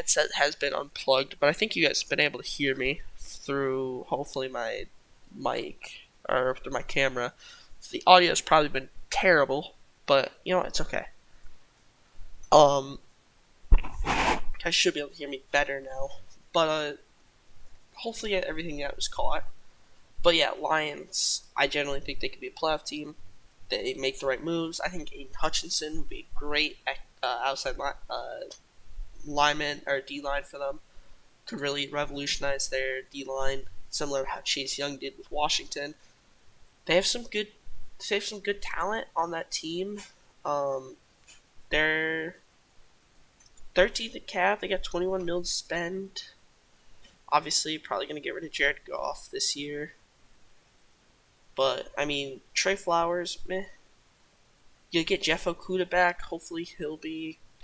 headset has been unplugged, but I think you guys have been able to hear me through hopefully my mic or through my camera. So the audio has probably been terrible, but you know it's okay. Um, I should be able to hear me better now, but hopefully everything that was caught. But yeah, Lions. I generally think they could be a playoff team. They make the right moves. I think Aiden Hutchinson would be a great outside lineman or D line for them. Could really revolutionize their D line, similar to how Chase Young did with Washington. They have some good, talent on that team. They're 13th in cap. They got 21 mil to spend. Obviously, probably going to get rid of Jared Goff this year. But I mean, Trey Flowers, meh. You get Jeff Okuda back. Hopefully, he'll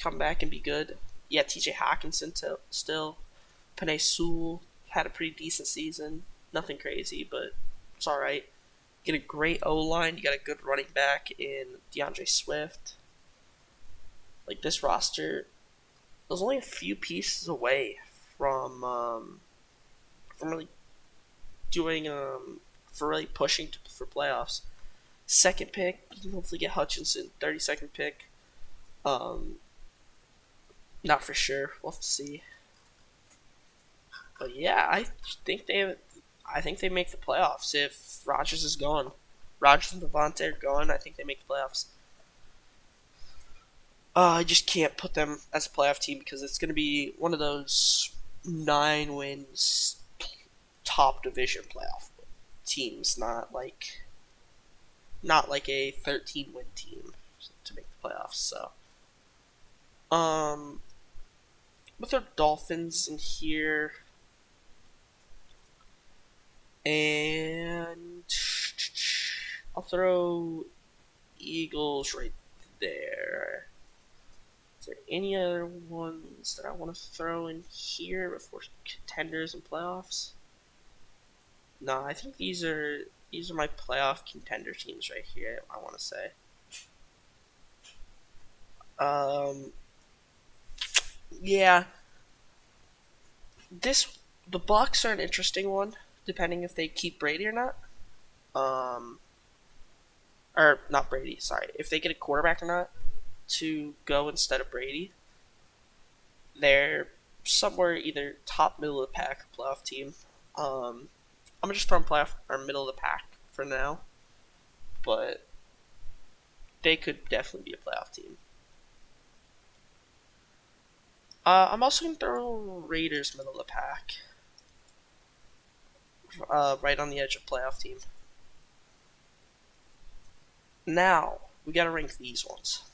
come back and be good. Yeah, T.J. Hawkinson still. Penei Sewell had a pretty decent season. Nothing crazy, but it's all right. Get a great O line. You got a good running back in DeAndre Swift. Like this roster, was only a few pieces away from really doing for really pushing for playoffs. Second pick, you can hopefully get Hutchinson. 32nd pick, not for sure. We'll have to see. But yeah, I think they make the playoffs if Rodgers is gone. Rodgers and Devontae are gone. I think they make the playoffs. I just can't put them as a playoff team because it's going to be one of those 9 wins top division playoff teams, not like a 13 win team to make the playoffs. So, with our Dolphins in here, and I'll throw Eagles right there. Is there any other ones that I want to throw in here before contenders and playoffs? No, I think these are my playoff contender teams right here. I want to say. Yeah. The Bucks are an interesting one, depending if they keep Brady or not. Or not Brady. Sorry, if they get a quarterback or not to go instead of Brady. They're somewhere either top, middle of the pack, playoff team. I'm gonna just throw them playoff or middle of the pack for now, but they could definitely be a playoff team. I'm also gonna throw Raiders middle of the pack, right on the edge of playoff team. Now we gotta rank these ones.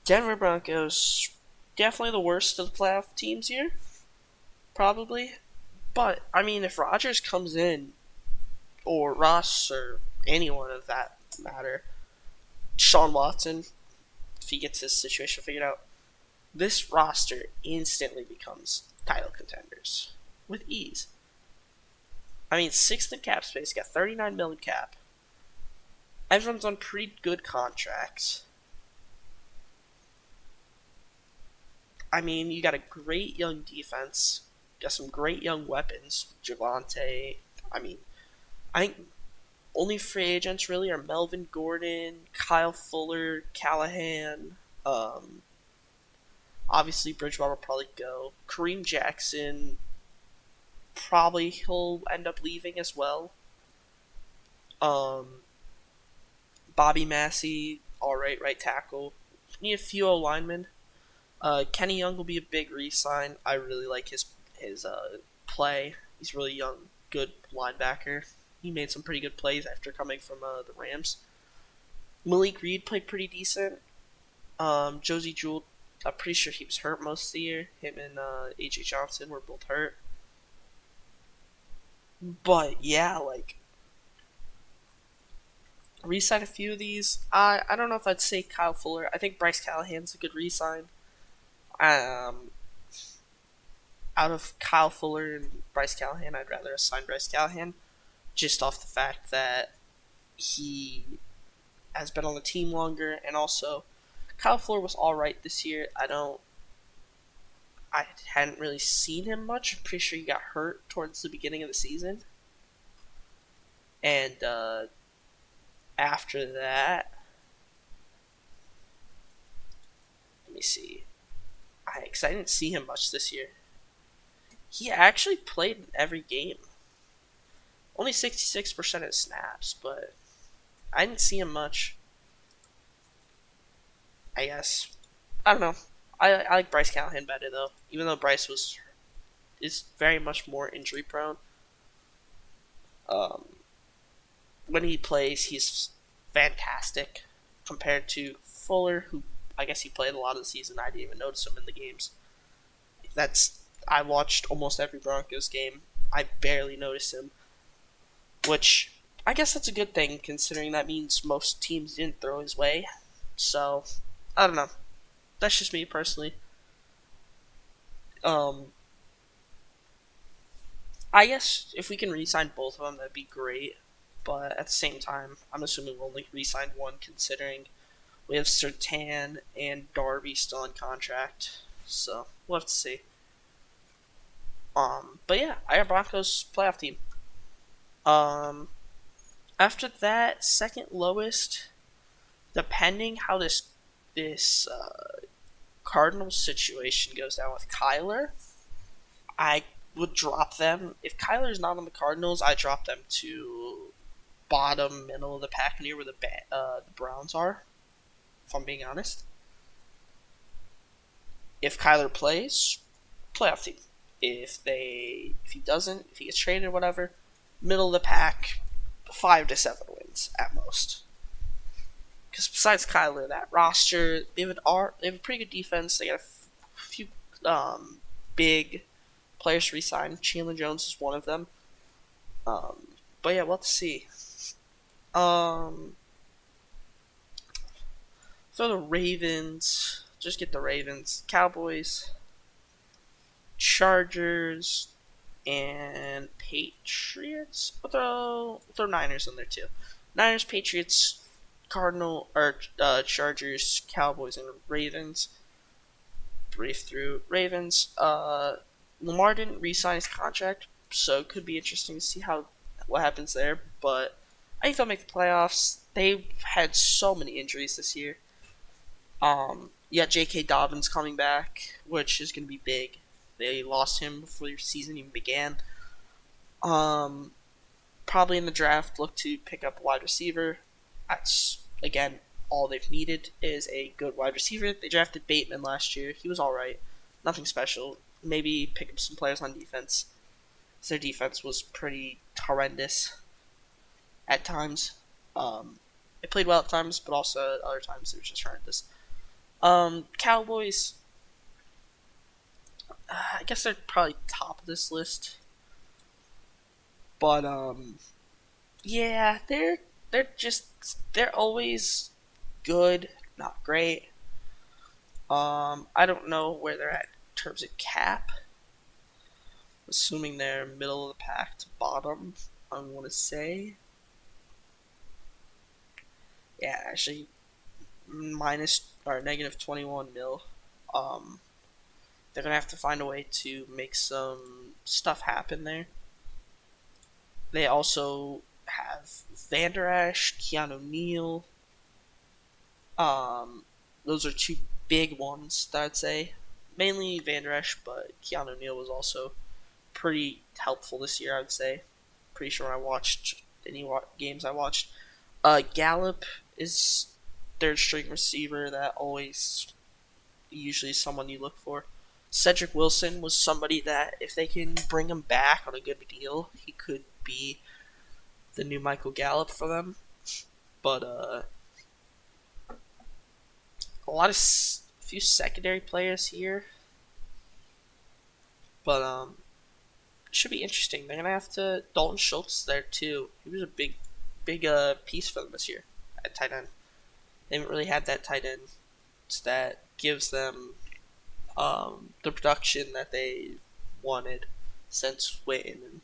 Denver Broncos, definitely the worst of the playoff teams here, probably. But I mean, if Rodgers comes in, or Ross, or anyone of that matter, Sean Watson, if he gets his situation figured out, this roster instantly becomes title contenders with ease. I mean, 6th in cap space, got 39 million cap. Everyone's on pretty good contracts. I mean, you got a great young defense. Got some great young weapons. Javante. I mean, I think only free agents really are Melvin Gordon, Kyle Fuller, Callahan. Obviously, Bridgewater will probably go. Kareem Jackson, probably he'll end up leaving as well. Bobby Massey, alright, right tackle. Need a few O linemen. Kenny Young will be a big re-sign. I really like his play. He's really young, good linebacker. He made some pretty good plays after coming from the Rams. Malik Reed played pretty decent. Josie Jewell, I'm pretty sure he was hurt most of the year. Him and A.J. Johnson were both hurt. But yeah, like re-sign a few of these. I don't know if I'd say Kyle Fuller. I think Bryce Callahan's a good re-sign. Out of Kyle Fuller and Bryce Callahan, I'd rather assign Bryce Callahan, just off the fact that he has been on the team longer, and also Kyle Fuller was all right this year. I hadn't really seen him much. I'm pretty sure he got hurt towards the beginning of the season, and after that, let me see. Because I didn't see him much this year. He actually played in every game. Only 66% of snaps, but I didn't see him much. I guess. I don't know. I like Bryce Callahan better though. Even though Bryce is very much more injury prone. Um, when he plays, he's fantastic compared to Fuller, who I guess he played a lot of the season. I didn't even notice him in the games. I watched almost every Broncos game. I barely noticed him, which I guess that's a good thing considering that means most teams didn't throw his way. So I don't know. That's just me personally. Um, I guess if we can re-sign both of them, that'd be great. But at the same time, I'm assuming we'll only re-sign one, considering we have Sertan and Darby still on contract. So we'll have to see. But yeah, I got Broncos playoff team. Um, After that, second lowest, depending how this Cardinals situation goes down with Kyler, I would drop them. If Kyler's not on the Cardinals, I drop them to bottom middle of the pack near where the Browns are. If I'm being honest, if Kyler plays, playoff team. If he doesn't, if he gets traded or whatever, middle of the pack, 5 to 7 wins at most. Because besides Kyler, that roster they have a pretty good defense. They got a few big players to resign. Chandler Jones is one of them. But yeah, let's see. So the Ravens, just get the Ravens, Cowboys, Chargers, and Patriots. We'll throw Niners in there too. Niners, Patriots, Chargers, Cowboys, and Ravens. Brief through Ravens. Lamar didn't re-sign his contract, so it could be interesting to see what happens there. But I think they'll make the playoffs. They've had so many injuries this year. J.K. Dobbins coming back, which is going to be big. They lost him before the season even began. Probably in the draft, look to pick up a wide receiver. That's, again, all they've needed is a good wide receiver. They drafted Bateman last year. He was alright. Nothing special. Maybe pick up some players on defense. Their defense was pretty horrendous at times. They played well at times, but also at other times they were just horrendous. Cowboys, I guess they're probably top of this list. But yeah, they're always good, not great. I don't know where they're at in terms of cap. Assuming they're middle of the pack to bottom, I want to say. Yeah, actually, minus or negative 21 mil. They're gonna have to find a way to make some stuff happen there. They also have Vander Esch, Keanu Neal. Those are two big ones that I'd say. Mainly Vander Esch, but Keanu Neal was also pretty helpful this year, I would say. Pretty sure when I watched any games I watched. Gallup is third string receiver that usually someone you look for. Cedric Wilson was somebody that if they can bring him back on a good deal, he could be the new Michael Gallup for them. But a few secondary players here. But it should be interesting. They're gonna have to Dalton Schultz there too. He was a big piece for them this year at tight end. They haven't really had that tight end that gives them the production that they wanted since Witten and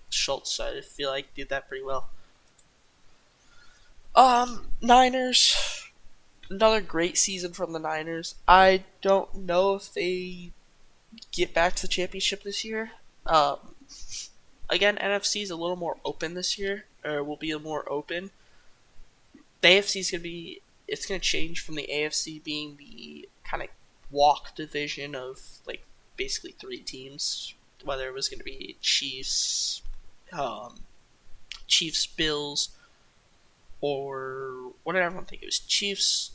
Schultz. So I feel like did that pretty well. Niners, Another great season from the Niners. I don't know if they get back to the championship this year. Um, Again, NFC is a little more open this year, or will be more open. The AFC is gonna be. It's gonna change from the AFC being the kind of walk division of like basically three teams. Whether it was gonna be um, Chiefs, Bills, or what did everyone think? It was Chiefs.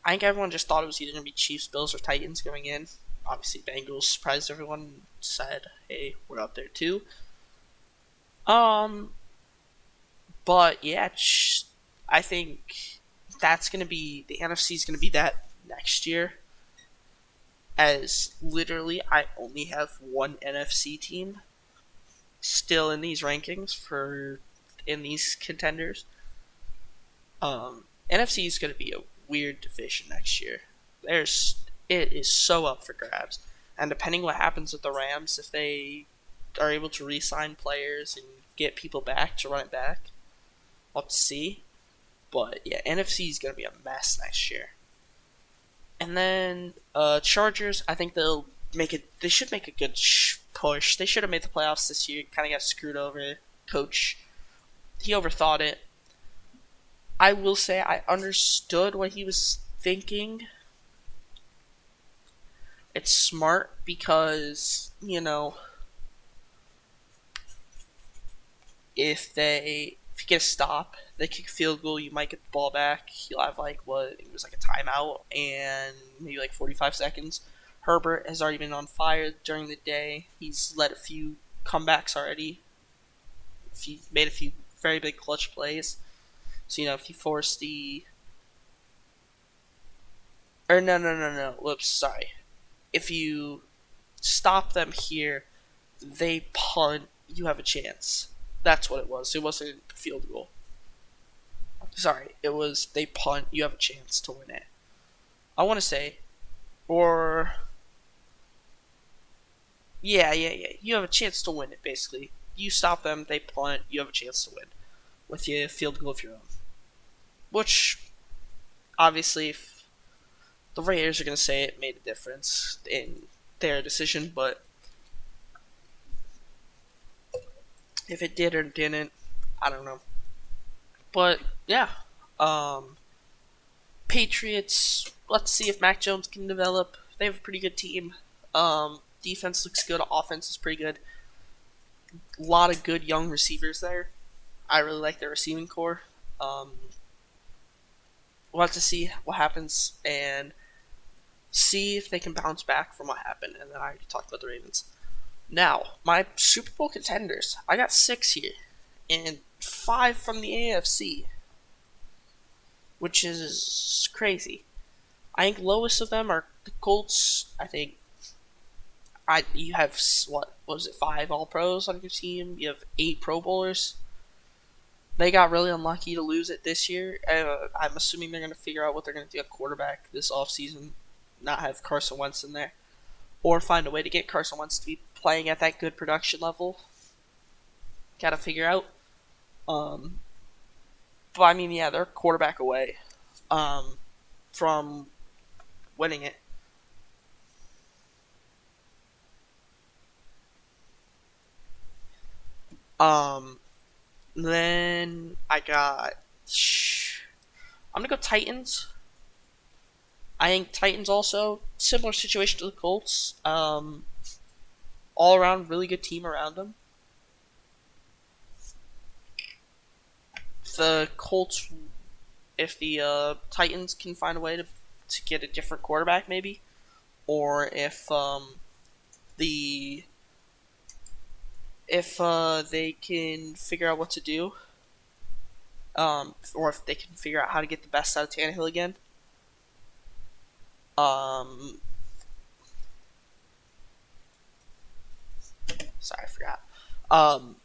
I think everyone just thought it was either gonna be Chiefs, Bills, or Titans going in. Obviously, Bengals surprised everyone. Said, "Hey, we're up there too." Um, but yeah, I think that's gonna be the NFC is gonna be that next year. As literally, I only have one NFC team still in these rankings for in these contenders. NFC is gonna be a weird division next year. It is so up for grabs, and depending what happens with the Rams, if they are able to re-sign players and get people back to run it back, we'll have to see. But yeah, NFC is gonna be a mess next year. And then Chargers, I think they'll make it. They should make a good push. They should have made the playoffs this year. Kind of got screwed over. Coach, he overthought it. I will say I understood what he was thinking. It's smart because if you get a stop, they kick a field goal, you might get the ball back. You'll have like what it was like a timeout and maybe like 45 seconds. Herbert has already been on fire during the day. He's led a few comebacks already. He made a few very big clutch plays. So if you force the or no. Whoops, sorry. If you stop them here, they punt. You have a chance. That's what it was. It wasn't a field goal. Sorry, it was they punt. You have a chance to win it. I want to say, or yeah. You have a chance to win it. Basically, you stop them. They punt. You have a chance to win with your field goal of your own. Which, obviously, if the Raiders are going to say it made a difference in their decision, but if it did or didn't, I don't know. But yeah, um, Patriots. Let's see if Mac Jones can develop. They have a pretty good team. Defense looks good. Offense is pretty good. A lot of good young receivers there. I really like their receiving core. Um, we'll have to see what happens and see if they can bounce back from what happened. And then I already talked about the Ravens. Now, my Super Bowl contenders. I got 6 here, and 5 from the AFC, which is crazy. I think lowest of them are the Colts. I think you have what was it 5 All Pros on your team. You have 8 Pro Bowlers. They got really unlucky to lose it this year. I'm assuming they're going to figure out what they're going to do at quarterback this offseason, not have Carson Wentz in there, or find a way to get Carson Wentz to be playing at that good production level. Got to figure out. But I mean, yeah, they're quarterback away from winning it. Um, then I got. I'm gonna go Titans. I think Titans also similar situation to the Colts. All around really good team around them. The Colts, if the Titans can find a way to get a different quarterback, maybe, or the if they can figure out what to do, or if they can figure out how to get the best out of Tannehill again. Um, Sorry, I forgot. Um,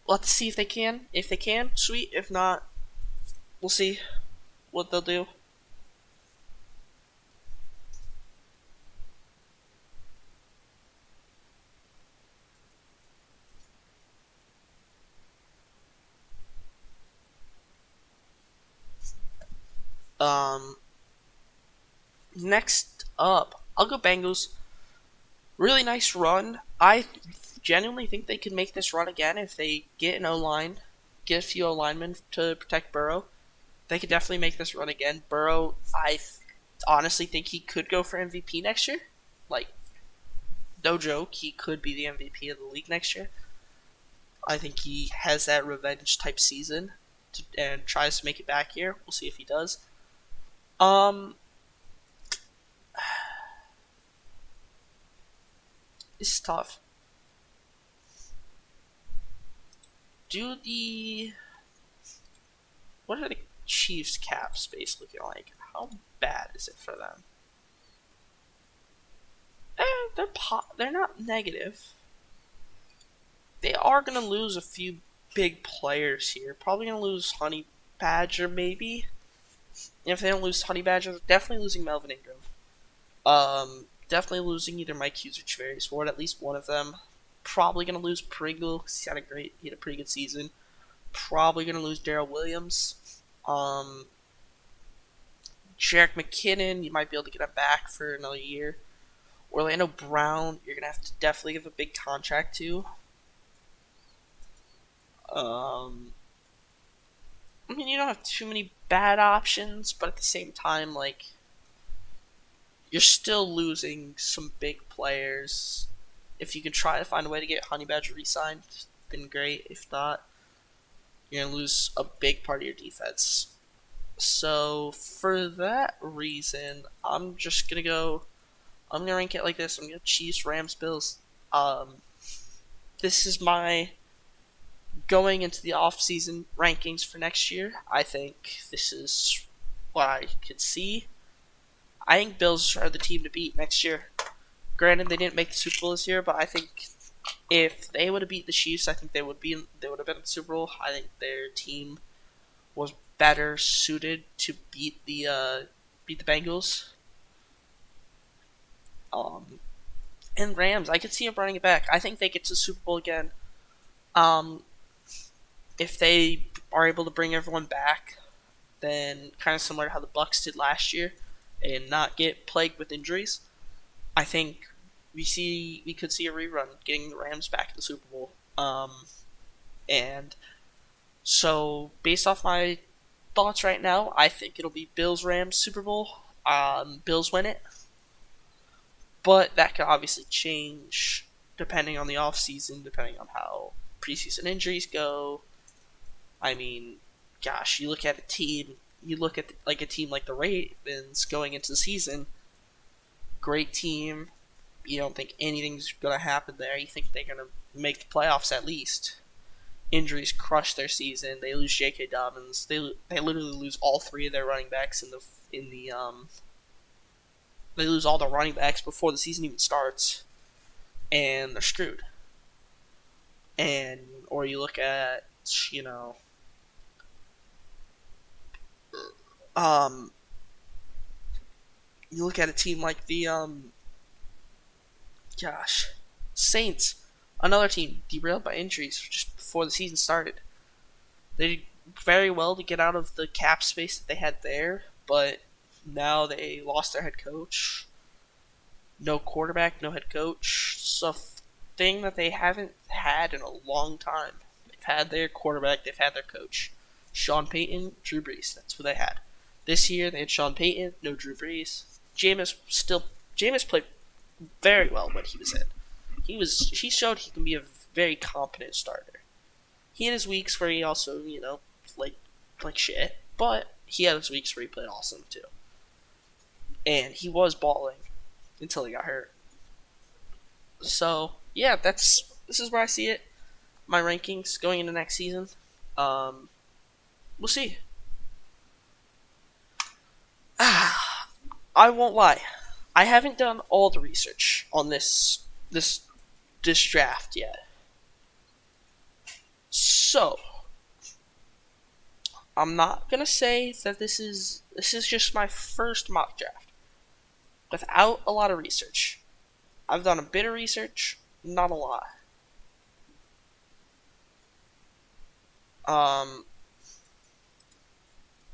let's see if they can. If they can, sweet. If not, we'll see what they'll do. Next up, I'll go Bengals. Really nice run. I genuinely think they could make this run again if they get an O-line, get a few O-linemen to protect Burrow. They could definitely make this run again. Burrow, honestly think he could go for MVP next year. Like, no joke, he could be the MVP of the league next year. I think he has that revenge type season and tries to make it back here. We'll see if he does. Um, it's tough. What are the Chiefs' cap space looking like? How bad is it for them? They're not negative. They are gonna lose a few big players here. Probably gonna lose Honey Badger maybe. And if they don't lose Honey Badger, they're definitely losing Melvin Ingram. Definitely losing either Mike Hughes or Travarius Ward, at least one of them. Probably gonna lose Pringle because he had a pretty good season. Probably gonna lose Darrell Williams. Jerick McKinnon, you might be able to get him back for another year. Orlando Brown, you're gonna have to definitely give a big contract to. I mean, you don't have too many bad options, but at the same time, like, you're still losing some big players. If you can try to find a way to get Honey Badger re-signed, then great. If not, you're going to lose a big part of your defense. So, for that reason, I'm going to rank it like this. I'm going to Chiefs, Rams, Bills. This is my going into the off-season rankings for next year. I think this is what I could see. I think Bills are the team to beat next year. Granted, they didn't make the Super Bowl this year, but I think if they would have beat the Chiefs, I think they would have been in the Super Bowl. I think their team was better suited to beat the Bengals. And Rams, I could see them running it back. I think they get to the Super Bowl again. If they are able to bring everyone back, then kind of similar to how the Bucks did last year, and not get plagued with injuries, I think we could see a rerun getting the Rams back in the Super Bowl. And so based off my thoughts right now, I think it'll be Bills Rams Super Bowl. Bills win it, but that could obviously change depending on the offseason, depending on how preseason injuries go. I mean, gosh, you look at a team like the Ravens going into the season, great team. You don't think anything's going to happen there. You think they're going to make the playoffs at least. Injuries crush their season. They lose J.K. Dobbins. They literally lose all three of their running backs they lose all the running backs before the season even starts, and they're screwed. Or you look at, you look at a team like the Saints, another team derailed by injuries just before the season started. They did very well to get out of the cap space that they had there, but now they lost their head coach. No quarterback, no head coach. It's a thing that they haven't had in a long time. They've had their quarterback, they've had their coach. Sean Payton, Drew Brees, that's what they had. This year they had Sean Payton, no Drew Brees. Jameis played very well when he was in. He showed he can be a very competent starter. He had his weeks where he also, played like shit, but he had his weeks where he played awesome too. And he was balling until he got hurt. So yeah, this is where I see it. My rankings going into next season. We'll see. I won't lie. I haven't done all the research on this draft yet. So I'm not gonna say that this is just my first mock draft without a lot of research. I've done a bit of research, not a lot.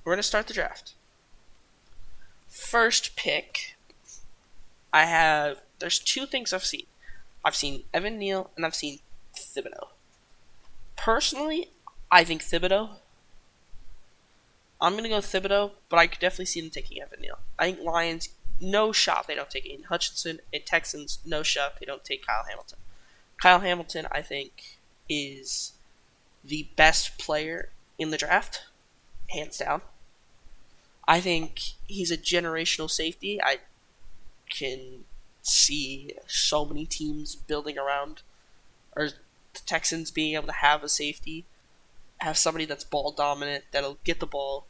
We're gonna start the draft. First pick There's two things I've seen. I've seen Evan Neal and I've seen Thibodeau. Personally, I think Thibodeau. I'm gonna go Thibodeau, but I could definitely see them taking Evan Neal. I think Lions, no shot they don't take Aiden Hutchinson, and Texans, no shot they don't take Kyle Hamilton. Kyle Hamilton, I think, is the best player in the draft, hands down. I think he's a generational safety. I can see so many teams building around, or the Texans being able to have a safety, have somebody that's ball dominant, that'll get the ball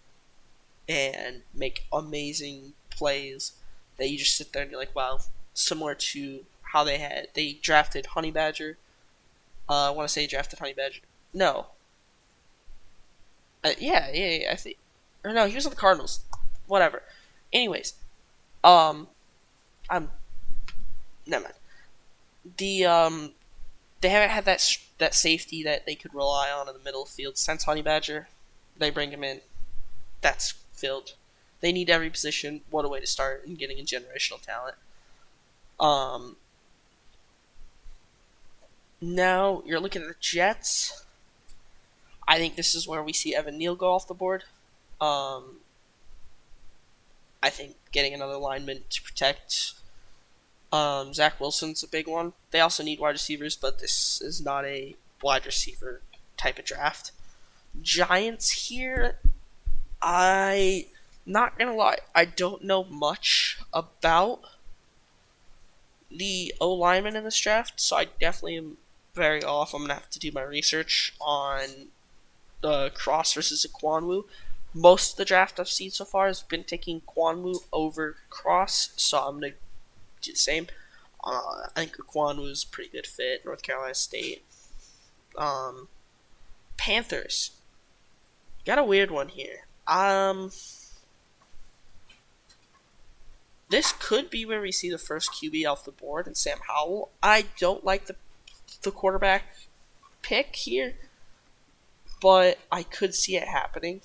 and make amazing plays that you just sit there and you're like, wow, similar to how they drafted Honey Badger. I want to say drafted Honey Badger. No. Yeah, I think. Or no, he was on the Cardinals. Whatever. Anyways, I'm never mind. They haven't had that safety that they could rely on in the middle of the field since Honey Badger. They bring him in. That's filled. They need every position. What a way to start in getting a generational talent. Now you're looking at the Jets. I think this is where we see Evan Neal go off the board. I think getting another lineman to protect Zach Wilson's a big one. They also need wide receivers, but this is not a wide receiver type of draft. Giants here, not gonna lie, I don't know much about the O lineman in this draft, so I definitely am very off. I'm gonna have to do my research on the Cross versus Equanwu. Most of the draft I've seen so far has been taking Equanwu over Cross, so I'm gonna do the same. I think Equanwu is a pretty good fit. North Carolina State. Panthers got a weird one here. This could be where we see the first QB off the board, and Sam Howell. I don't like the quarterback pick here, but I could see it happening.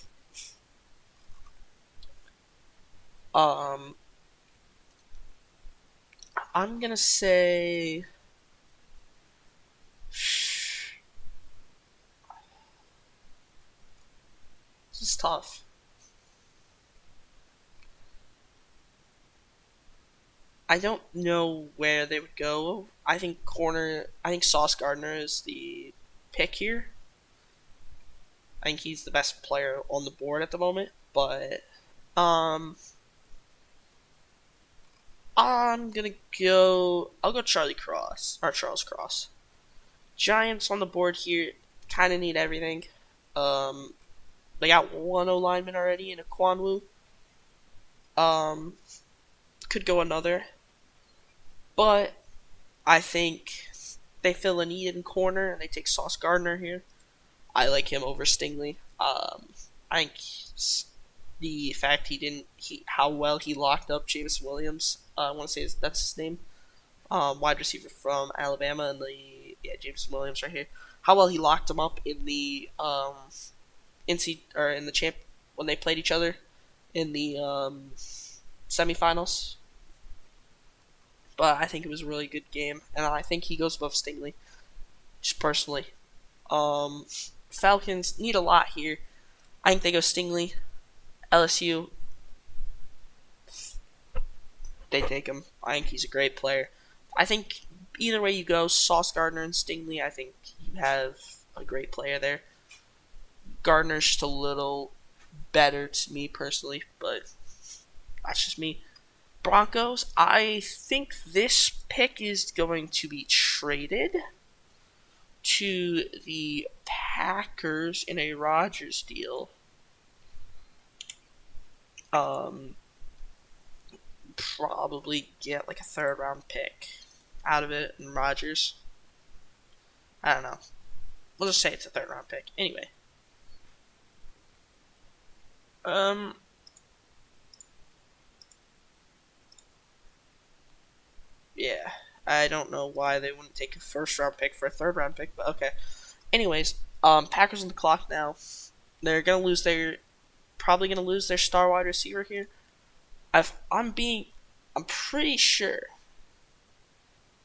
I'm gonna say this is tough. I don't know where they would go. I think Sauce Gardner is the pick here. I think he's the best player on the board at the moment, but I'll go Charles Cross. Giants on the board here kind of need everything. They got one O lineman already in Equanwu. Could go another. But I think they fill a need in corner and they take Sauce Gardner here. I like him over Stingley. I think the fact how well he locked up James Williams. I want to say that's his name. Wide receiver from Alabama, and James Williams right here. How well he locked him up in the in the champ when they played each other in the semifinals. But I think it was a really good game, and I think he goes above Stingley, just personally. Falcons need a lot here. I think they go Stingley. LSU, they take him. I think he's a great player. I think either way you go, Sauce Gardner and Stingley, I think you have a great player there. Gardner's just a little better to me personally, but that's just me. Broncos, I think this pick is going to be traded to the Packers in a Rodgers deal. Probably get like a third round pick out of it and Rodgers. I don't know. We'll just say it's a third round pick. Anyway. Yeah. I don't know why they wouldn't take a first round pick for a third round pick, but okay. Anyways, Packers on the clock now. They're probably gonna lose their star wide receiver here. I'm pretty sure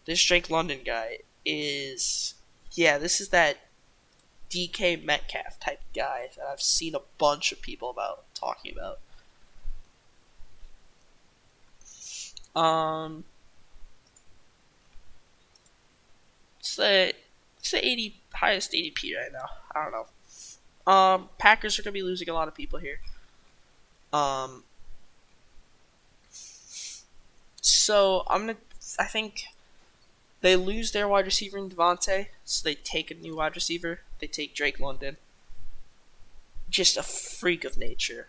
This Drake London guy is, yeah, this is that DK Metcalf type guy that I've seen a bunch of people talking about. Um, it's the 80 highest ADP right now. I don't know. Packers are gonna be losing a lot of people here. Um, so I think they lose their wide receiver in Devontae, so they take a new wide receiver. They take Drake London, just a freak of nature.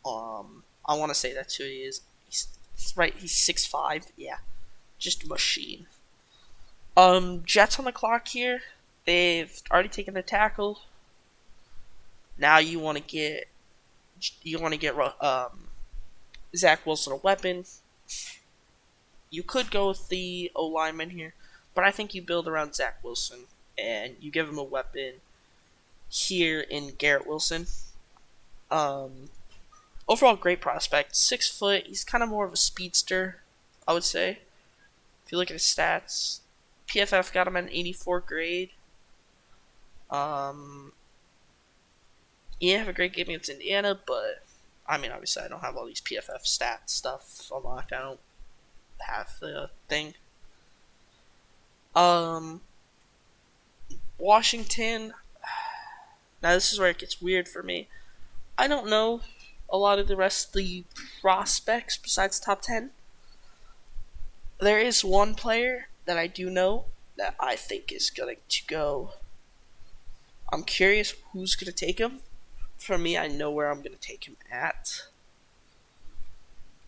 I want to say that's who he is. He's right. He's 6'5". Yeah, just a machine. Jets on the clock here. They've already taken the tackle. Now you want to get Zach Wilson a weapon. You could go with the O lineman here, but I think you build around Zach Wilson and you give him a weapon here in Garrett Wilson. Um, Overall, great prospect. 6 foot. He's kind of more of a speedster, I would say. If you look at his stats, PFF got him at an 84 grade. Um, he didn't have a great game against Indiana, but I mean, obviously, I don't have all these PFF stat stuff unlocked. I don't have the thing. Um, Washington. Now, this is where it gets weird for me. I don't know a lot of the rest of the prospects besides top 10. There is one player that I do know that I think is going to go. I'm curious who's going to take him. For me, I know where I'm going to take him at.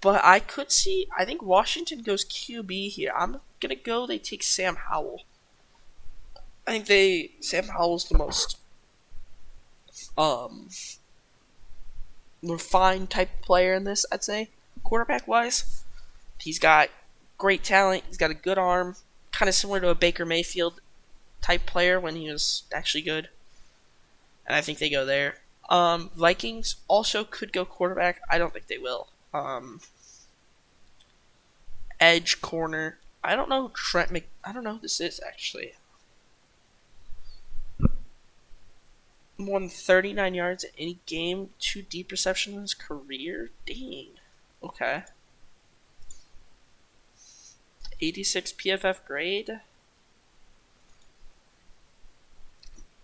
But I think Washington goes QB here. I'm going to go, they take Sam Howell. I think Sam Howell's the most refined type player in this, I'd say, quarterback-wise. He's got great talent. He's got a good arm. Kind of similar to a Baker Mayfield type player when he was actually good. And I think they go there. Vikings also could go quarterback. I don't think they will. Edge, corner. I don't know I don't know who this is, actually. More than 39 yards in any game. 2 deep receptions in his career. Dang. Okay. 86 PFF grade.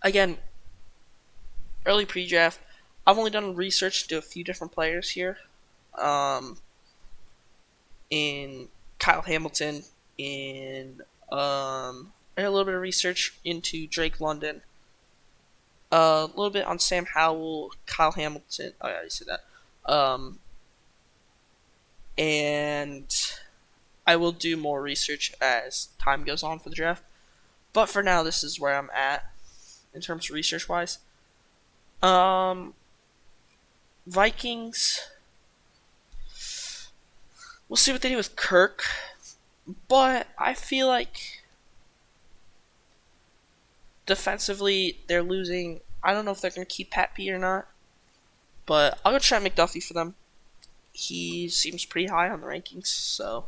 Again, early pre-draft. I've only done research to a few different players here. In Kyle Hamilton, I did a little bit of research into Drake London. A little bit on Sam Howell, Kyle Hamilton. Oh yeah, I said that. And I will do more research as time goes on for the draft. But for now, this is where I'm at in terms of research wise. Vikings. We'll see what they do with Kirk. But I feel like defensively they're losing. I don't know if they're going to keep Pat P or not. But I'll go try McDuffie for them. He seems pretty high on the rankings. So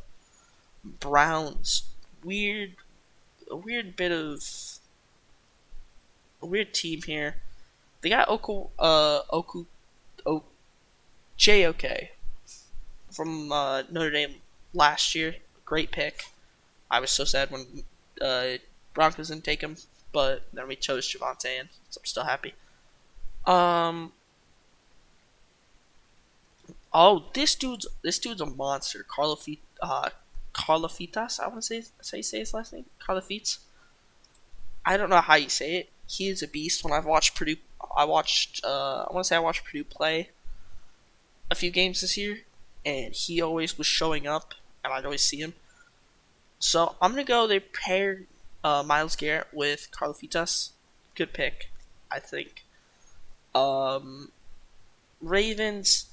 Browns. A weird team here. They got JOK from Notre Dame last year. Great pick. I was so sad when Broncos didn't take him, but then we chose Javonte, and so I'm still happy. This dude's a monster. Carlofitas. I want to say that's how you say his last name. Carlofitas. I don't know how you say it. He is a beast. When I've watched Purdue, I watched Purdue play a few games this year, and he always was showing up, and I'd always see him. So I'm gonna go. They paired Myles Garrett with Carlofitas. Good pick, I think. Ravens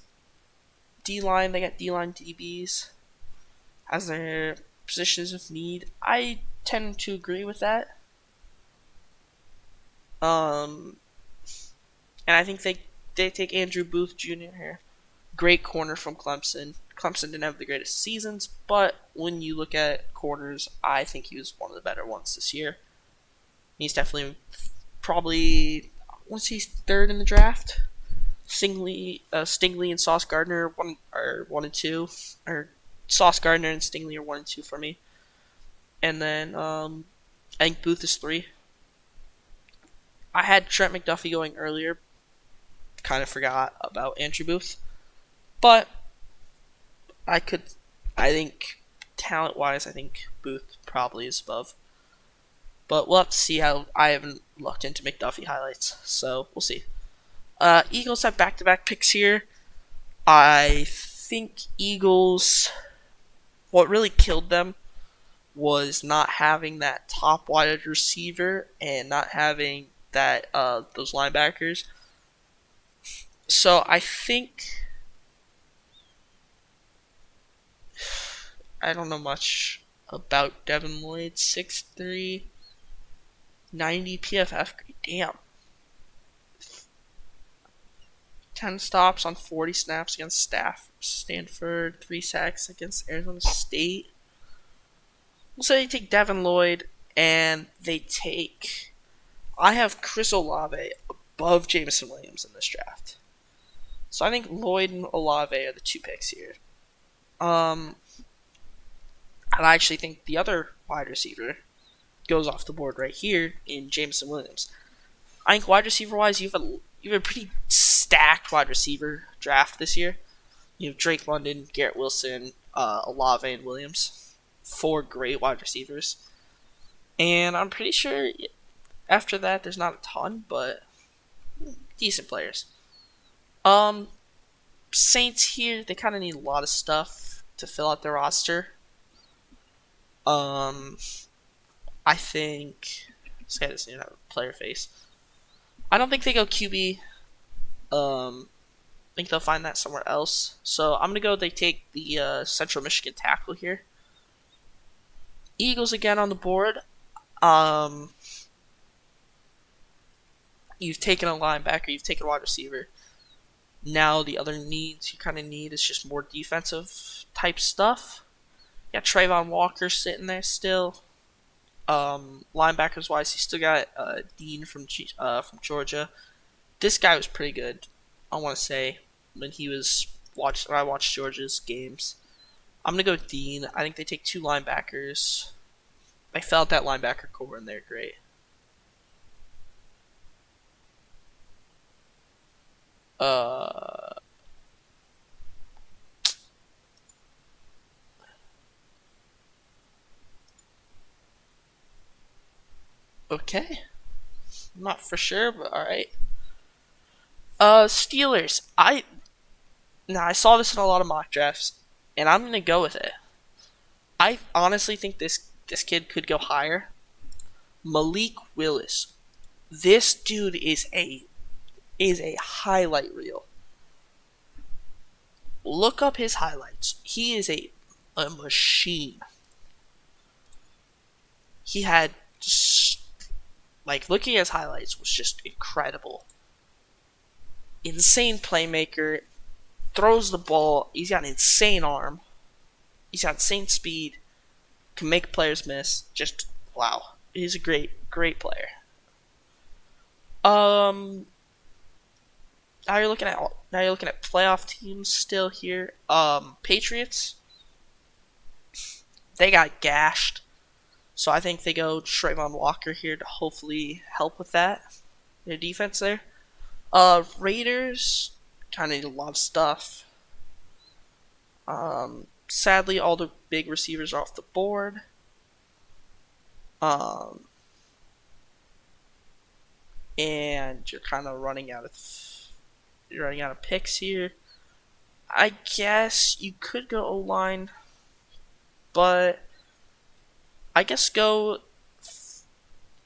D-line. They got D-line DBs as their positions of need. I tend to agree with that. And I think they take Andrew Booth Jr. here. Great corner from Clemson. Clemson didn't have the greatest seasons, but when you look at corners, I think he was one of the better ones this year. He's definitely probably, once he's third in the draft. Stingley and Sauce Gardner are 1 and 2, or Sauce Gardner and Stingley are 1 and 2 for me. And then I think Booth is 3. I had Trent McDuffie going earlier. Kind of forgot about Andrew Booth, but I think talent-wise, I think Booth probably is above. But we'll have to see how. I haven't looked into McDuffie highlights, so we'll see. Eagles have back-to-back picks here. I think Eagles, what really killed them was not having that top wide receiver and not having that those linebackers. So I think, I don't know much about Devin Lloyd. 6'3", 90 PFF. Damn. 10 stops on 40 snaps against Stanford. 3 sacks against Arizona State. We'll say they take Devin Lloyd, and they take... I have Chris Olave above Jameson Williams in this draft. So I think Lloyd and Olave are the 2 picks here. And I actually think the other wide receiver goes off the board right here in Jameson Williams. I think wide receiver wise, you have a pretty stacked wide receiver draft this year. You have Drake London, Garrett Wilson, Olave, and Williams. 4 great wide receivers. And I'm pretty sure after that there's not a ton, but decent players. Saints here, they kind of need a lot of stuff to fill out their roster. I think this guy doesn't even have a player face. I don't think they go QB. I think they'll find that somewhere else. So I'm gonna go. They take the Central Michigan tackle here. Eagles again on the board. You've taken a linebacker. You've taken a wide receiver. Now the other needs you kind of need is just more defensive type stuff. You got Trayvon Walker sitting there still. Linebackers wise, you still got Dean from Georgia. This guy was pretty good. I want to say when I watched Georgia's games. I'm gonna go with Dean. I think they take 2 linebackers. I felt that linebacker core and they're great. Okay. Not for sure, but alright. Steelers. I saw this in a lot of mock drafts, and I'm gonna go with it. I honestly think this kid could go higher. Malik Willis. This dude is a highlight reel. Look up his highlights. He is a machine. He had looking at his highlights was just incredible. Insane playmaker, throws the ball. He's got an insane arm. He's got insane speed. Can make players miss. Just wow. He's a great player. Now you're looking at playoff teams still here. Patriots. They got gashed. So I think they go Trayvon Walker here to hopefully help with that. Their defense there. Raiders kind of need a lot of stuff. Sadly, all the big receivers are off the board. And you're kind of running out of picks here. I guess you could go O-line, but I guess go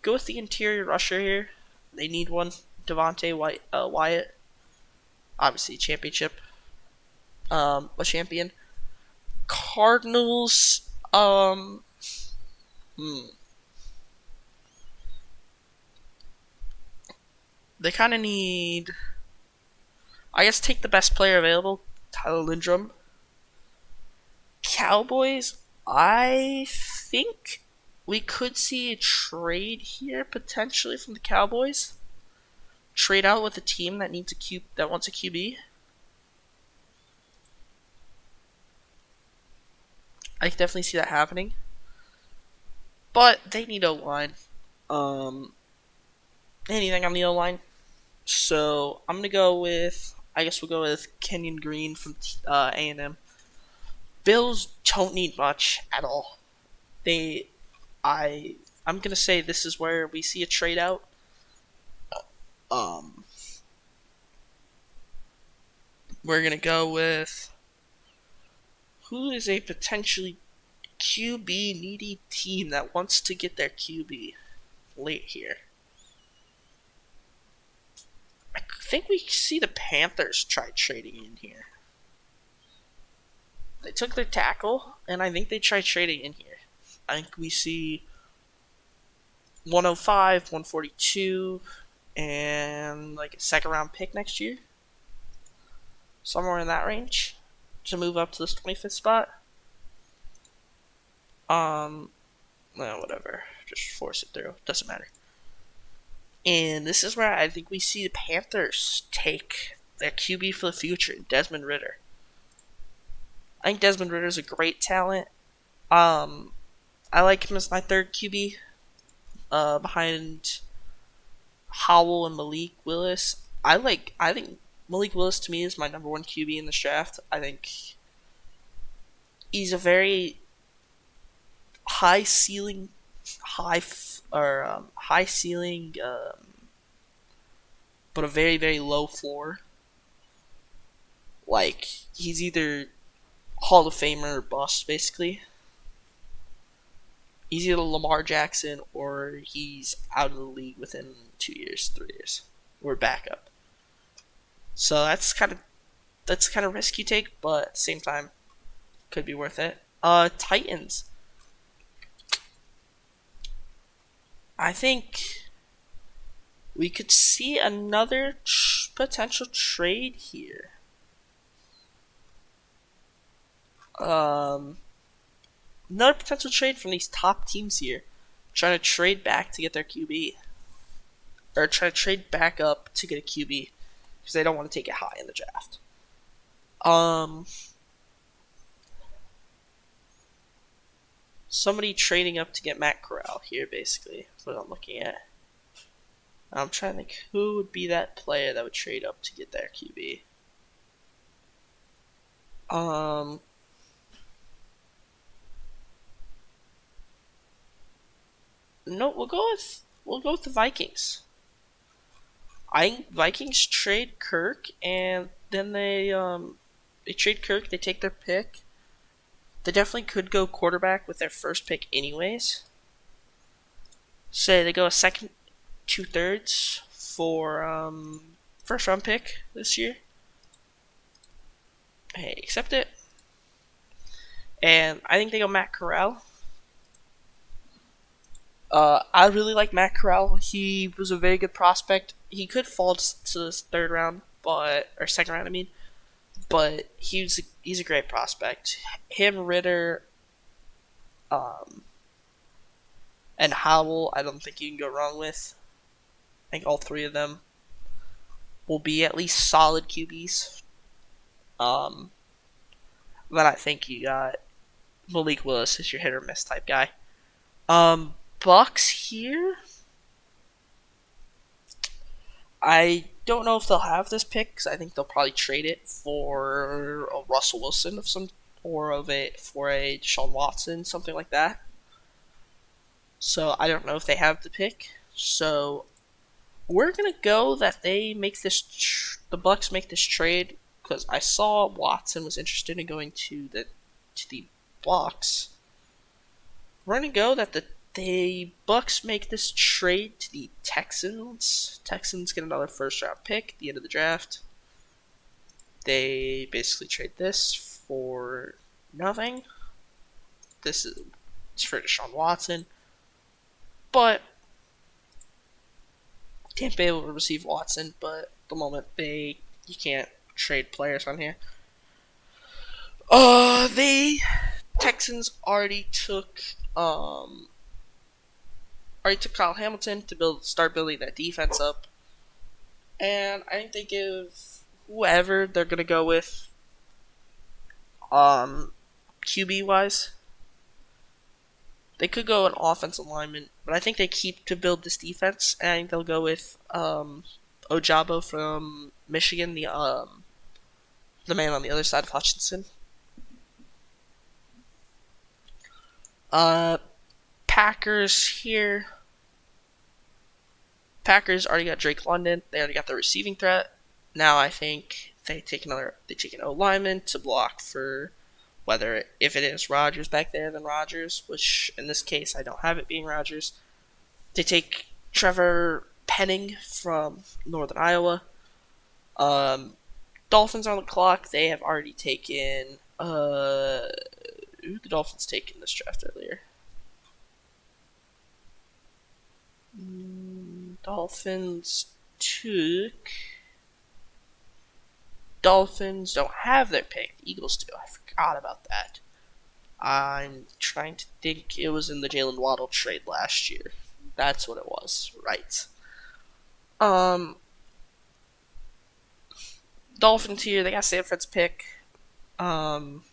with the interior rusher here. They need one. Devontae Wyatt, obviously championship, a champion. Cardinals, they kind of need, I guess, take the best player available, Tyler Lindrum. Cowboys, I think we could see a trade here potentially from the Cowboys. Trade out with a team that needs a that wants a QB. I can definitely see that happening. But they need O line. Anything on the O line. So I'm gonna go with. I guess we'll go with Kenyon Green from A&M. Bills don't need much at all. They, I'm gonna say this is where we see a trade out. Um, we're gonna go with who is a potentially QB needy team that wants to get their QB late here. I think we see the Panthers try trading in here. They took their tackle, and I think they tried trading in here. I think we see 105, 142, and like a second round pick next year. Somewhere in that range to move up to this 25th spot. No, whatever. Just force it through. Doesn't matter. And this is where I think we see the Panthers take their QB for the future, Desmond Ridder. I think Desmond Ridder is a great talent. I like him as my third QB, behind Howell and Malik Willis. I think Malik Willis to me is my number one QB in this draft. I think he's a very high ceiling, but a very very low floor. Like he's either Hall of Famer or bust, basically. He's either Lamar Jackson or he's out of the league within 2 years, 3 years, or backup. So that's kind of risky take, but at the same time, could be worth it. Titans. I think we could see another potential trade here. Another potential trade from these top teams here, trying to trade back to get their QB, or try to trade back up to get a QB because they don't want to take it high in the draft. Somebody trading up to get Matt Corral here, basically. That's what I'm looking at. I'm trying to think who would be that player that would trade up to get their QB. No, we'll go with the Vikings. I think Vikings trade Kirk, and then they trade Kirk. They take their pick. They definitely could go quarterback with their first pick, anyways. Say they go a second, 2/3 for first round pick this year. Hey, accept it. And I think they go Matt Corral. I really like Matt Corral. He was a very good prospect. He could fall to this third round, or second round, I mean. But he's a great prospect. Him, Ridder, and Howell, I don't think you can go wrong with. I think all three of them will be at least solid QBs. Then I think you got Malik Willis as your hit or miss type guy. Bucks here. I don't know if they'll have this pick because I think they'll probably trade it for a Russell Wilson for a Deshaun Watson, something like that. So I don't know if they have the pick. So we're gonna go that the Bucks make this trade because I saw Watson was interested in going to the Bucks. We're gonna go that the Bucks make this trade to the Texans. Texans get another first round pick at the end of the draft. They basically trade this for nothing. This is for Deshaun Watson. But Tampa Bay will receive Watson, but at the moment you can't trade players on here. Texans already took Kyle Hamilton to start building that defense up, and I think they give whoever they're gonna go with, QB wise. They could go an offensive lineman, but I think they keep to build this defense, and I think they'll go with Ojabo from Michigan, the man on the other side of Hutchinson. Packers here. Packers already got Drake London. They already got their receiving threat. Now I think they take an O lineman to block for if it is Rodgers back there, then Rodgers, which in this case I don't have it being Rodgers. They take Trevor Penning from Northern Iowa. Dolphins on the clock. They have already taken who did the Dolphins take in this draft earlier? Dolphins don't have their pick. The Eagles do. I forgot about that. I'm trying to think. It was in the Jalen Waddle trade last year. That's what it was. Right. Dolphins here. They got Sanford's pick. Kind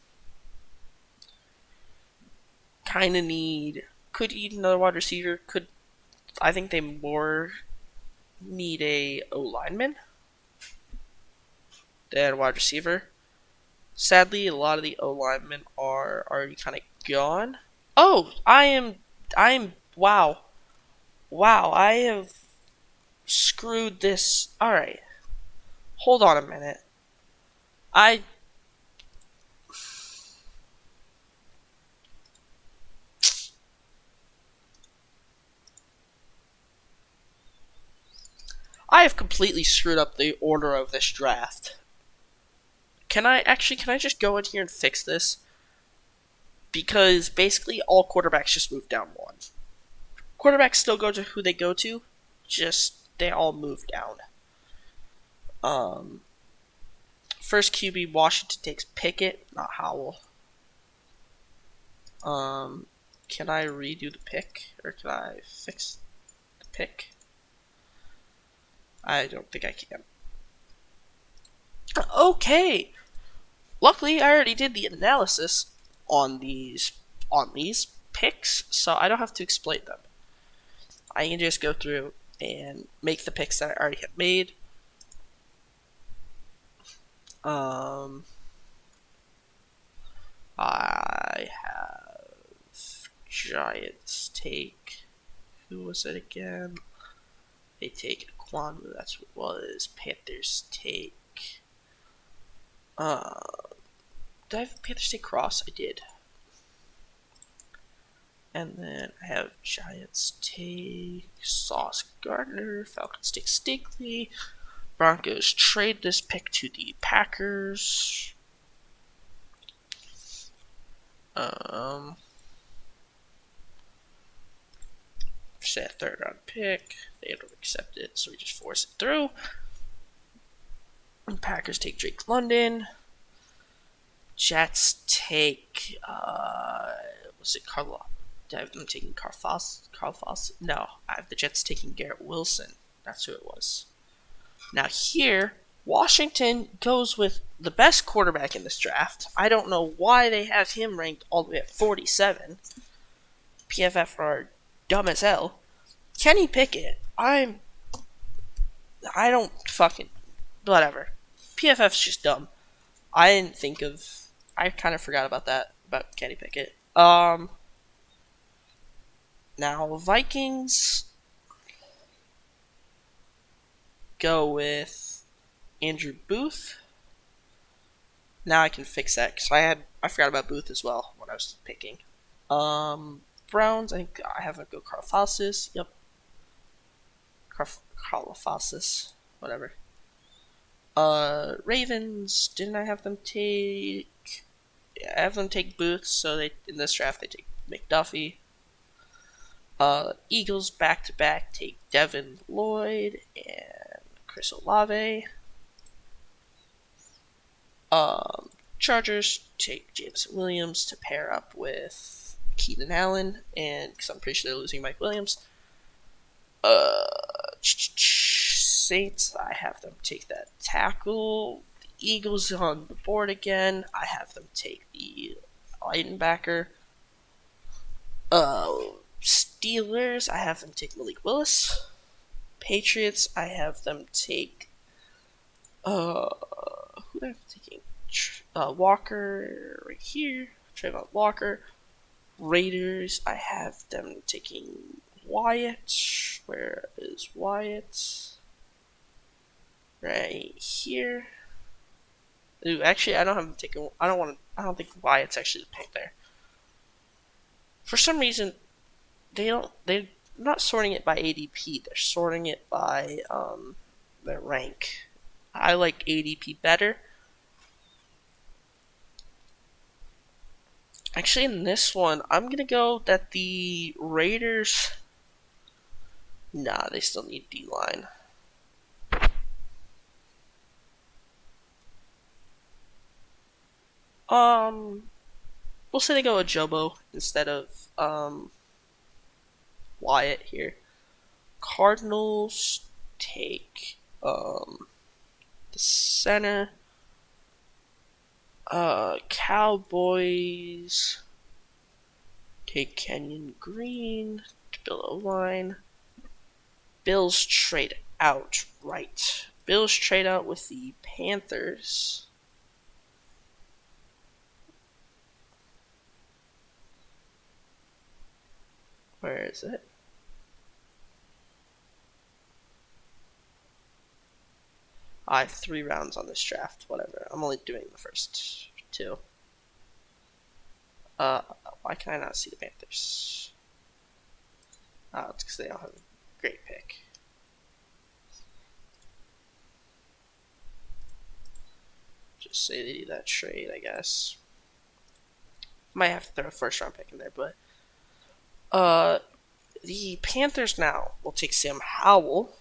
of could need another wide receiver. I think they more need a O lineman than wide receiver. Sadly, a lot of the O linemen are already kind of gone. Oh, wow. I have screwed this. Alright. Hold on a minute. I have completely screwed up the order of this draft. Can I just go in here and fix this? Because basically all quarterbacks just move down one. Quarterbacks still go to who they go to, just they all move down. First QB, Washington takes Pickett, not Howell. Can I redo the pick? Or can I fix the pick? I don't think I can. Okay. Luckily, I already did the analysis on these picks, so I don't have to explain them. I can just go through and make the picks that I already have made. I have Giants take. Who was it again? They take Kwanu, that's what it was. Panthers take. Did I have Panthers take Cross? I did. And then I have Giants take Sauce Gardner. Falcons take Stingley. Broncos trade this pick to the Packers. Say a third round pick. They don't accept it, so we just force it through. And Packers take Drake London. Jets take was it Carl? I have them taking Carl Foss. No, I have the Jets taking Garrett Wilson. That's who it was. Now here, Washington goes with the best quarterback in this draft. I don't know why they have him ranked all the way at 47. PFF are dumb as hell. Kenny Pickett, I don't fucking whatever. PFF's just dumb. I kind of forgot about that about Kenny Pickett. Now Vikings go with Andrew Booth. Now I can fix that because I forgot about Booth as well when I was picking. Browns, I think I have to go Karlaftis. Yep. Karlaftis. Whatever. Ravens, didn't I have them take... Yeah, I have them take Booth, so in this draft they take McDuffie. Eagles back-to-back take Devin Lloyd and Chris Olave. Chargers take Jameson Williams to pair up with Keenan Allen, and because I'm pretty sure they're losing Mike Williams. Saints, I have them take that tackle. The Eagles on the board again. I have them take the linebacker. Steelers, I have them take Malik Willis. Patriots, I have them take who am I taking? Walker right here. Trayvon Walker. Raiders, I have them taking Wyatt. Where is Wyatt? Right here. Ooh, actually, I don't have them taking. I don't think Wyatt's actually the pick there. For some reason, they're not sorting it by ADP. They're sorting it by their rank. I like ADP better. Actually, in this one, I'm gonna go that the Raiders. Nah, they still need D-line. We'll say they go with Jobo instead of Wyatt here. Cardinals take the center. Cowboys take Kenyon Green to build a line. Bills trade out, right. Bills trade out with the Panthers. Where is it? I have 3 rounds on this draft. Whatever. I'm only doing the first 2. Why can I not see the Panthers? Oh, it's because they don't have a great pick. Just say they do that trade, I guess. Might have to throw a first round pick in there, but the Panthers now will take Sam Howell.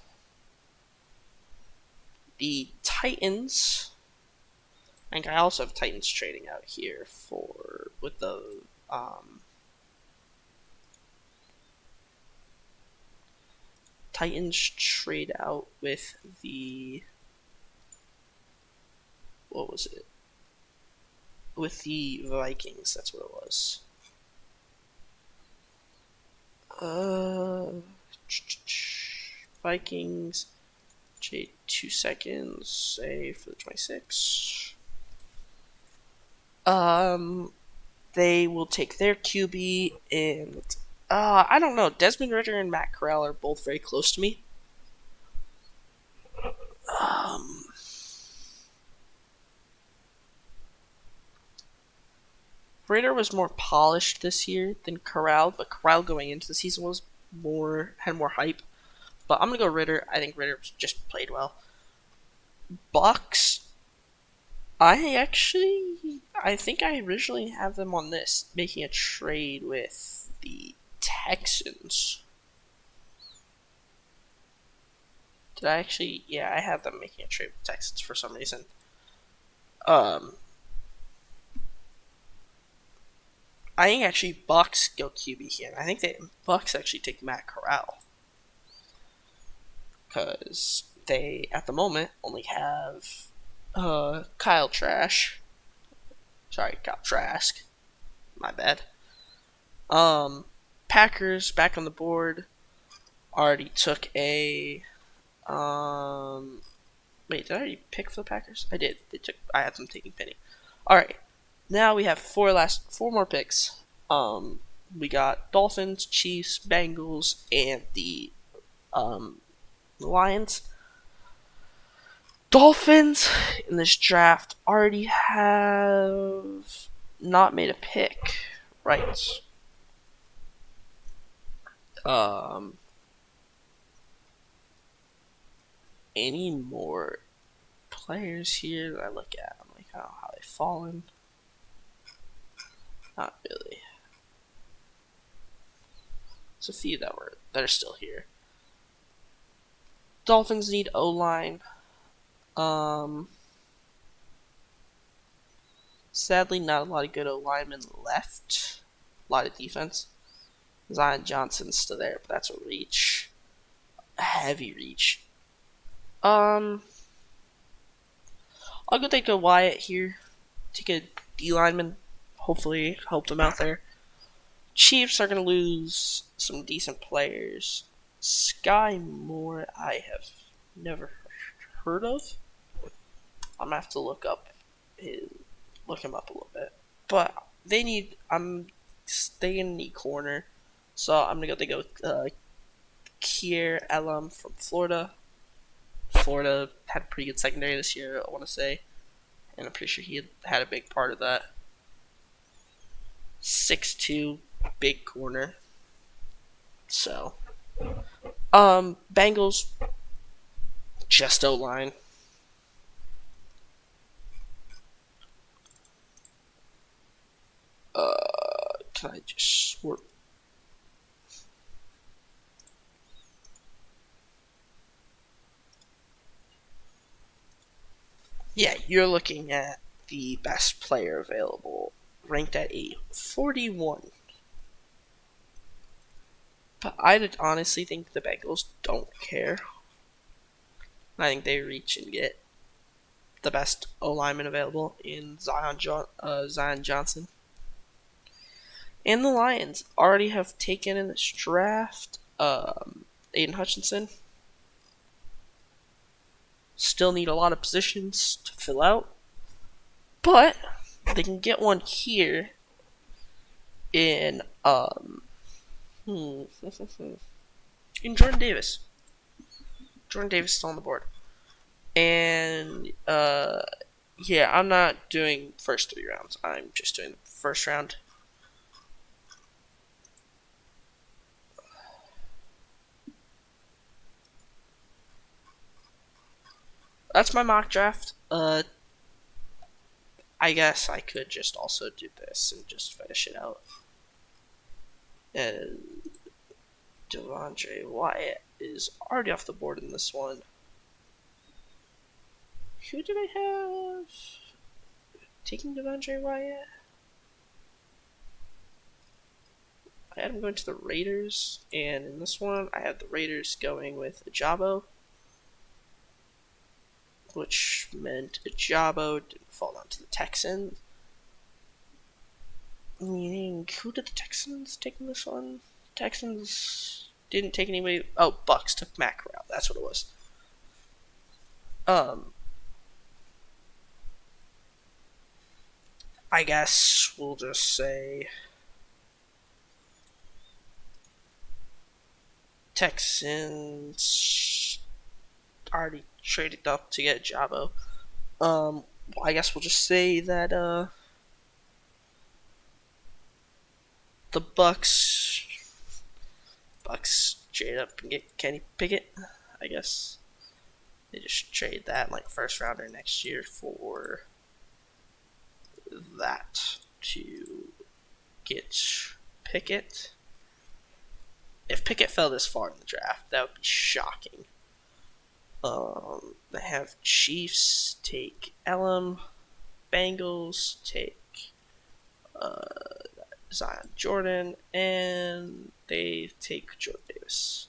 The Titans, I think I also have Titans trading out here with the Titans trade out with the what was it? With the Vikings, that's what it was. Vikings. 2 seconds, say for the 26. They will take their QB and I don't know. Desmond Ridder and Matt Corral are both very close to me. Ridder was more polished this year than Corral, but Corral going into the season had more hype. But I'm gonna go Ridder. I think Ridder just played well. Bucks. I think I originally have them on this, making a trade with the Texans. Did I actually? Yeah, I have them making a trade with the Texans for some reason. I think actually Bucks go QB here. I think Bucks actually take Matt Corral. Because they, at the moment, only have Kyle Trask. My bad. Packers back on the board. Already took a. Wait, did I already pick for the Packers? I did. I had them taking Penny. All right. Now we have 4 more picks. We got Dolphins, Chiefs, Bengals, and the Lions. Dolphins in this draft already have not made a pick, right? Any more players here that I look at? I'm like, oh, how they've fallen. Not really. There's a few that are still here. Dolphins need O-line. Sadly, not a lot of good linemen left. A lot of defense. Zion Johnson's still there, but that's a reach. A heavy reach. I'll go take a Wyatt here. Take a D lineman. Hopefully, help them out there. Chiefs are going to lose some decent players. Sky Moore, I have never heard of. I'm gonna have to look him up a little bit. But they need. They need corner, so I'm gonna go. They go with Kier Elam from Florida. Florida had a pretty good secondary this year, I want to say, and I'm pretty sure he had a big part of that. 6'2", big corner. So, Bengals, just O-line. Can I just sort? Yeah, you're looking at the best player available, ranked at a 41. But I honestly think the Bengals don't care. I think they reach and get the best O-lineman available in Zion Johnson. And the Lions already have taken in this draft Aiden Hutchinson. Still need a lot of positions to fill out. But they can get one here in in Jordan Davis. Jordan Davis is on the board. And yeah, I'm not doing first 3 rounds. I'm just doing the first round. That's my mock draft. I guess I could just also do this and just finish it out. And Devondre Wyatt is already off the board in this one. Who did I have taking Devondre Wyatt? I had him going to the Raiders, and in this one, I had the Raiders going with Ajabo, which meant Ajabo didn't fall down to the Texans. Meaning, who did the Texans take in this one? Texans didn't take anybody. Oh, Bucks took Mac Corral. That's what it was. I guess we'll just say Texans already traded up to get Jabo. I guess we'll just say that the Bucks trade up and get Kenny Pickett. I guess they just trade that like first rounder next year for that to get Pickett. If Pickett fell this far in the draft, that would be shocking. They have Chiefs take Elam, Bengals take Zion Jordan, and they take Jordan Davis.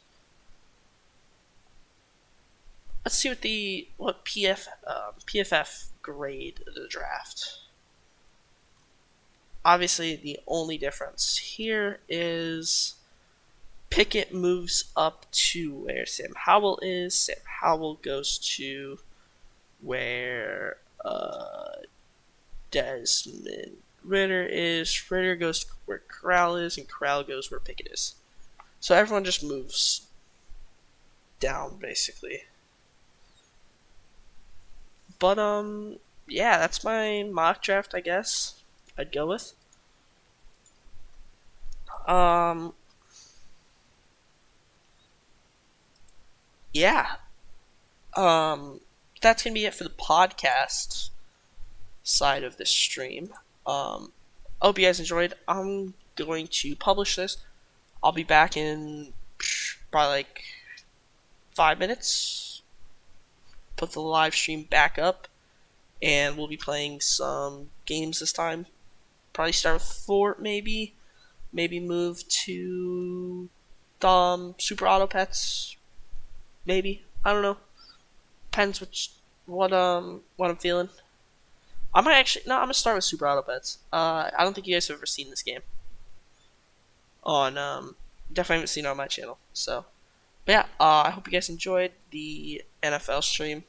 Let's see what PFF grade the draft. Obviously, the only difference here is Pickett moves up to where Sam Howell is. Sam Howell goes to where Desmond Ritter is. Ritter goes where Corral is, and Corral goes where Pickett is. So everyone just moves down, basically. But, yeah, that's my mock draft, I guess. I'd go with. Yeah. That's gonna be it for the podcast side of this stream. I hope you guys enjoyed. I'm going to publish this. I'll be back in probably like 5 minutes. Put the live stream back up, and we'll be playing some games this time. Probably start with Fort, maybe move to Super Auto Pets, maybe. I don't know. Depends what I'm feeling. I might actually no. I'm gonna start with Super Auto Pets. I don't think you guys have ever seen this game on definitely haven't seen it on my channel. So, but yeah, I hope you guys enjoyed the NFL stream.